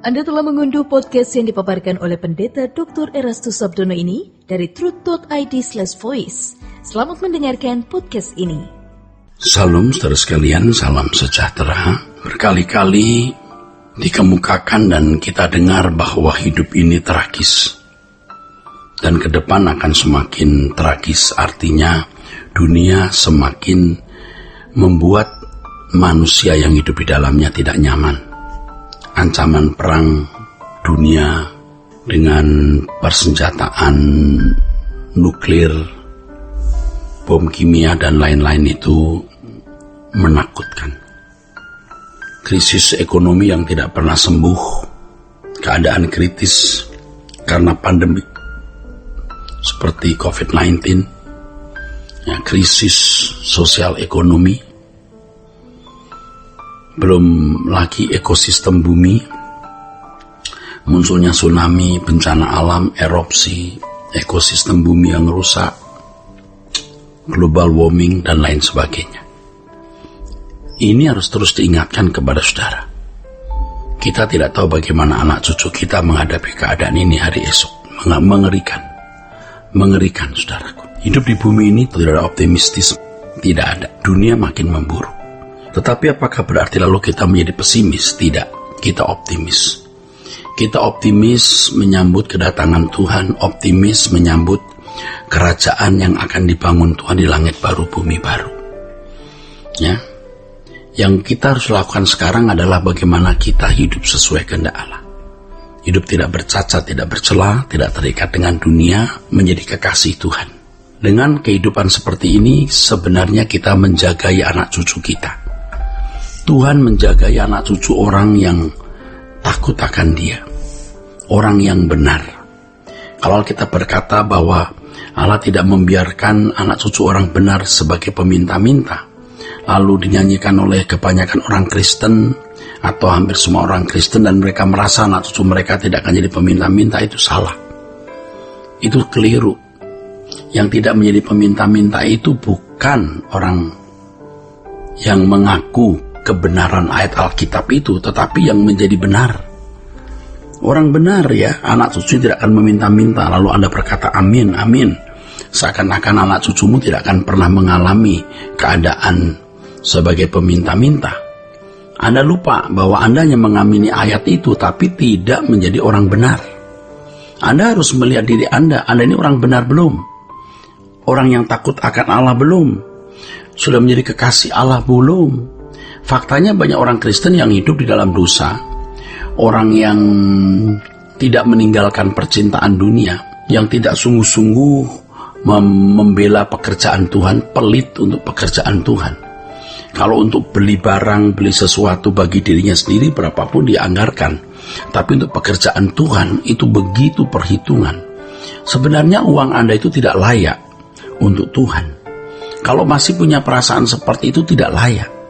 Anda telah mengunduh podcast yang dipaparkan oleh Pendeta Dr. Erastus Sabdono ini dari truth.id/voice. Selamat mendengarkan podcast ini. Salam saudara sekalian, salam sejahtera. Berkali-kali dikemukakan dan kita dengar bahwa hidup ini tragis. Dan ke depan akan semakin tragis, artinya dunia semakin membuat manusia yang hidup di dalamnya tidak nyaman. Ancaman perang dunia dengan persenjataan nuklir, bom kimia dan lain-lain itu menakutkan. Krisis ekonomi yang tidak pernah sembuh, keadaan kritis karena pandemi seperti COVID-19, krisis sosial ekonomi, belum lagi ekosistem bumi, munculnya tsunami, bencana alam, erupsi, ekosistem bumi yang rusak, global warming, dan lain sebagainya. Ini harus terus diingatkan kepada saudara. Kita tidak tahu bagaimana anak cucu kita menghadapi keadaan ini hari esok. Mengerikan saudaraku. Hidup di bumi ini tidak ada optimistis, tidak ada. Dunia makin memburuk. Tetapi apakah berarti lalu kita menjadi pesimis? Tidak, kita optimis. Kita optimis menyambut kedatangan Tuhan, optimis menyambut kerajaan yang akan dibangun Tuhan di langit baru, bumi baru. Ya. Yang kita harus lakukan sekarang adalah bagaimana kita hidup sesuai kehendak Allah. Hidup tidak bercacat, tidak bercela, tidak terikat dengan dunia, menjadi kekasih Tuhan. Dengan kehidupan seperti ini, sebenarnya kita menjagai anak cucu kita. Tuhan menjagai anak cucu orang yang takut akan Dia, orang yang benar. Kalau kita berkata bahwa Allah tidak membiarkan anak cucu orang benar sebagai peminta-minta, lalu dinyanyikan oleh kebanyakan orang Kristen atau hampir semua orang Kristen, dan mereka merasa anak cucu mereka tidak akan jadi peminta-minta, itu salah. Itu keliru. Yang tidak menjadi peminta-minta itu bukan orang yang mengaku kebenaran ayat Alkitab itu, tetapi yang menjadi benar. Orang benar ya, anak cucu tidak akan meminta-minta lalu Anda berkata amin, amin. Seakan-akan anak cucumu tidak akan pernah mengalami keadaan sebagai peminta-minta. Anda lupa bahwa Anda hanya mengamini ayat itu tapi tidak menjadi orang benar. Anda harus melihat diri Anda ini orang benar belum? Orang yang takut akan Allah belum? Sudah menjadi kekasih Allah belum? Faktanya banyak orang Kristen yang hidup di dalam dosa, orang yang tidak meninggalkan percintaan dunia, yang tidak sungguh-sungguh membela pekerjaan Tuhan, pelit untuk pekerjaan Tuhan. Kalau untuk beli barang, beli sesuatu bagi dirinya sendiri, berapapun dia anggarkan. Tapi untuk pekerjaan Tuhan, itu begitu perhitungan. Sebenarnya uang Anda itu tidak layak untuk Tuhan. Kalau masih punya perasaan seperti itu, tidak layak.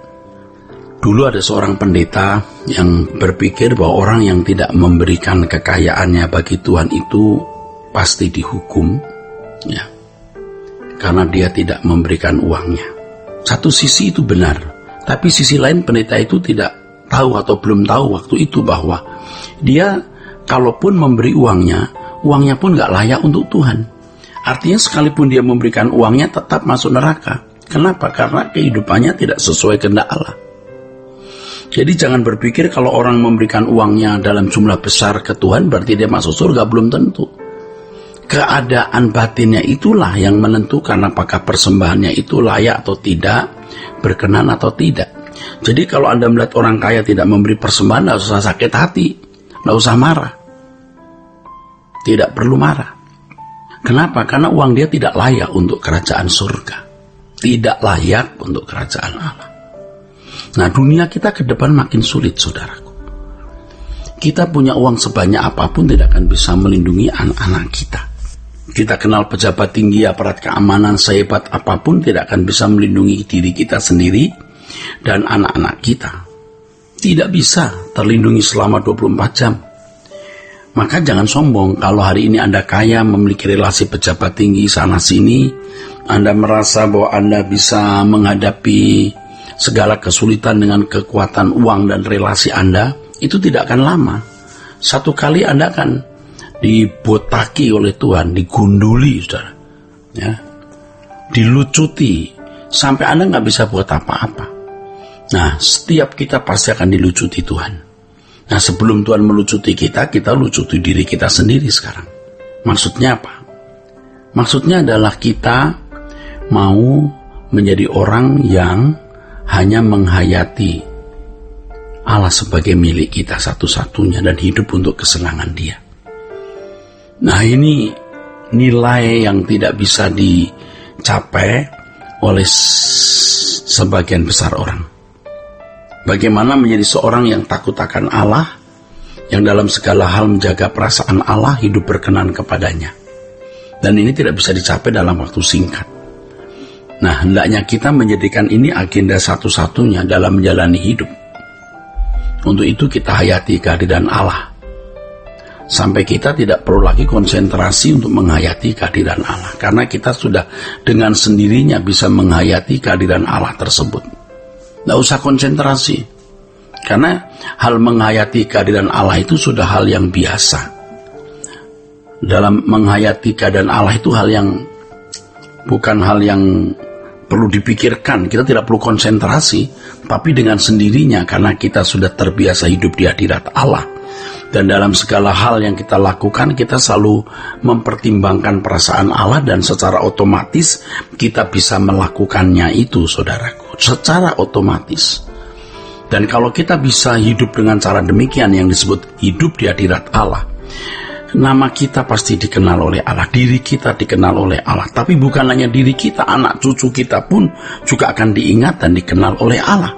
Dulu ada seorang pendeta yang berpikir bahwa orang yang tidak memberikan kekayaannya bagi Tuhan itu pasti dihukum, ya, karena dia tidak memberikan uangnya. Satu sisi itu benar, tapi sisi lain pendeta itu tidak tahu atau belum tahu waktu itu bahwa dia kalaupun memberi uangnya pun gak layak untuk Tuhan. Artinya sekalipun dia memberikan uangnya tetap masuk neraka. Kenapa? Karena kehidupannya tidak sesuai kehendak Allah. Jadi jangan berpikir kalau orang memberikan uangnya dalam jumlah besar ke Tuhan berarti dia masuk surga, belum tentu. Keadaan batinnya itulah yang menentukan apakah persembahannya itu layak atau tidak, berkenan atau tidak. Jadi kalau Anda melihat orang kaya tidak memberi persembahan, tidak usah sakit hati, tidak usah marah. Tidak perlu marah. Kenapa? Karena uang dia tidak layak untuk kerajaan surga. Tidak layak untuk kerajaan Allah. Nah, dunia kita ke depan makin sulit, saudaraku. Kita punya uang sebanyak apapun tidak akan bisa melindungi anak-anak kita. Kita kenal pejabat tinggi, aparat keamanan sehebat apapun tidak akan bisa melindungi diri kita sendiri dan anak-anak kita. Tidak bisa terlindungi selama 24 jam. Maka jangan sombong kalau hari ini Anda kaya, memiliki relasi pejabat tinggi sana-sini, Anda merasa bahwa Anda bisa menghadapi segala kesulitan dengan kekuatan uang dan relasi Anda, itu tidak akan lama. Satu kali Anda akan dibotaki oleh Tuhan, digunduli, saudara, ya, dilucuti, sampai Anda nggak bisa buat apa-apa. Nah, setiap kita pasti akan dilucuti Tuhan. Nah, sebelum Tuhan melucuti kita lucuti diri kita sendiri sekarang. Maksudnya apa? Maksudnya adalah kita mau menjadi orang yang hanya menghayati Allah sebagai milik kita satu-satunya dan hidup untuk kesenangan Dia. Nah, ini nilai yang tidak bisa dicapai oleh sebagian besar orang. Bagaimana menjadi seorang yang takut akan Allah, yang dalam segala hal menjaga perasaan Allah, hidup berkenan kepadanya. Dan ini tidak bisa dicapai dalam waktu singkat. Nah, hendaknya kita menjadikan ini agenda satu-satunya dalam menjalani hidup. Untuk itu kita hayati kehadiran Allah, sampai kita tidak perlu lagi konsentrasi untuk menghayati kehadiran Allah, karena kita sudah dengan sendirinya bisa menghayati kehadiran Allah tersebut. Tidak usah konsentrasi, karena hal menghayati kehadiran Allah itu sudah hal yang biasa. Dalam menghayati keadaan Allah itu hal yang bukan hal yang perlu dipikirkan. Kita tidak perlu konsentrasi, tapi dengan sendirinya karena kita sudah terbiasa hidup di hadirat Allah. Dan dalam segala hal yang kita lakukan, kita selalu mempertimbangkan perasaan Allah, dan secara otomatis kita bisa melakukannya itu, saudaraku, secara otomatis. Dan kalau kita bisa hidup dengan cara demikian, yang disebut hidup di hadirat Allah, nama kita pasti dikenal oleh Allah, diri kita dikenal oleh Allah. Tapi bukan hanya diri kita, anak cucu kita pun juga akan diingat dan dikenal oleh Allah.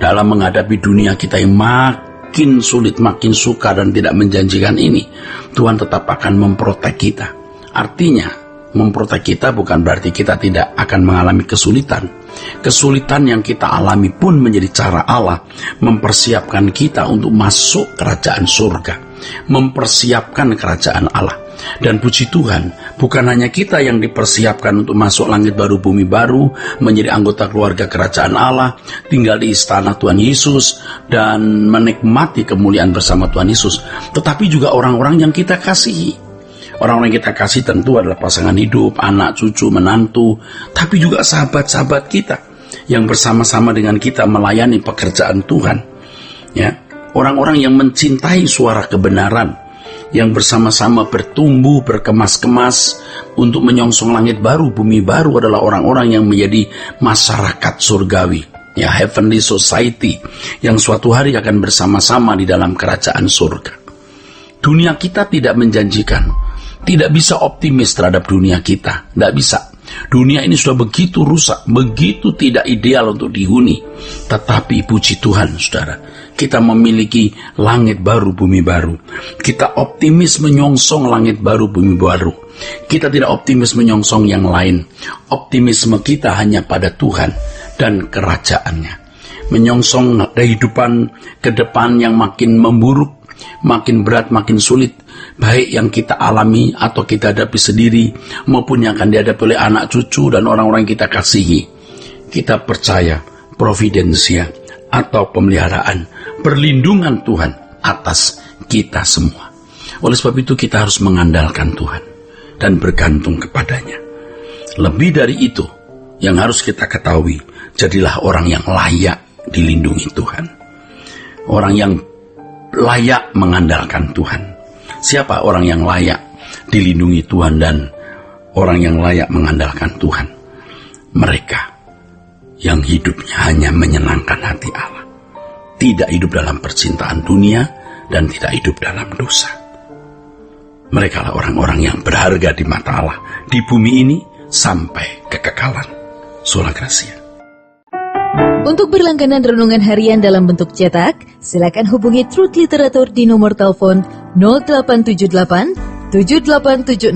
Dalam menghadapi dunia kita yang makin sulit, makin sukar dan tidak menjanjikan ini, Tuhan tetap akan memprotek kita. Artinya, memprotek kita bukan berarti kita tidak akan mengalami kesulitan. Kesulitan yang kita alami pun menjadi cara Allah mempersiapkan kita untuk masuk kerajaan surga, mempersiapkan kerajaan Allah. Dan puji Tuhan, bukan hanya kita yang dipersiapkan untuk masuk langit baru bumi baru, menjadi anggota keluarga kerajaan Allah, tinggal di istana Tuhan Yesus dan menikmati kemuliaan bersama Tuhan Yesus, tetapi juga orang-orang yang kita kasihi. Orang-orang yang kita kasih tentu adalah pasangan hidup, anak, cucu, menantu, tapi juga sahabat-sahabat kita yang bersama-sama dengan kita melayani pekerjaan Tuhan. Ya, orang-orang yang mencintai suara kebenaran, yang bersama-sama bertumbuh, berkemas-kemas untuk menyongsong langit baru, bumi baru, adalah orang-orang yang menjadi masyarakat surgawi, ya, heavenly society, yang suatu hari akan bersama-sama di dalam kerajaan surga. Dunia kita tidak menjanjikan. Tidak bisa optimis terhadap dunia kita. Tidak bisa. Dunia ini sudah begitu rusak, begitu tidak ideal untuk dihuni. Tetapi puji Tuhan, saudara, kita memiliki langit baru, bumi baru. Kita optimis menyongsong langit baru, bumi baru. Kita tidak optimis menyongsong yang lain. Optimisme kita hanya pada Tuhan dan kerajaannya. Menyongsong kehidupan ke depan yang makin memburuk, makin berat, makin sulit, baik yang kita alami atau kita hadapi sendiri, maupun yang akan dihadapi oleh anak cucu dan orang-orang yang kita kasihi. Kita percaya providensia atau pemeliharaan, perlindungan Tuhan atas kita semua. Oleh sebab itu kita harus mengandalkan Tuhan dan bergantung kepadanya. Lebih dari itu, yang harus kita ketahui, jadilah orang yang layak dilindungi Tuhan, orang yang layak mengandalkan Tuhan. Siapa orang yang layak dilindungi Tuhan dan orang yang layak mengandalkan Tuhan? Mereka yang hidupnya hanya menyenangkan hati Allah, tidak hidup dalam percintaan dunia dan tidak hidup dalam dosa. Mereka lah orang-orang yang berharga di mata Allah di bumi ini sampai kekekalan. Sola Gracia. Untuk berlangganan renungan harian dalam bentuk cetak, silakan hubungi Truth Literatur di nomor telepon 0878 7870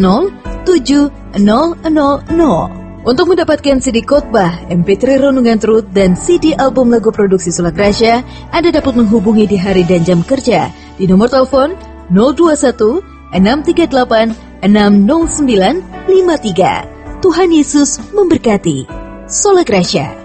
7000. Untuk mendapatkan CD khotbah, MP3 renungan Truth, dan CD album lagu produksi Sola Gracia, Anda dapat menghubungi di hari dan jam kerja di nomor telepon 021 638 60953. Tuhan Yesus memberkati. Sola Gracia.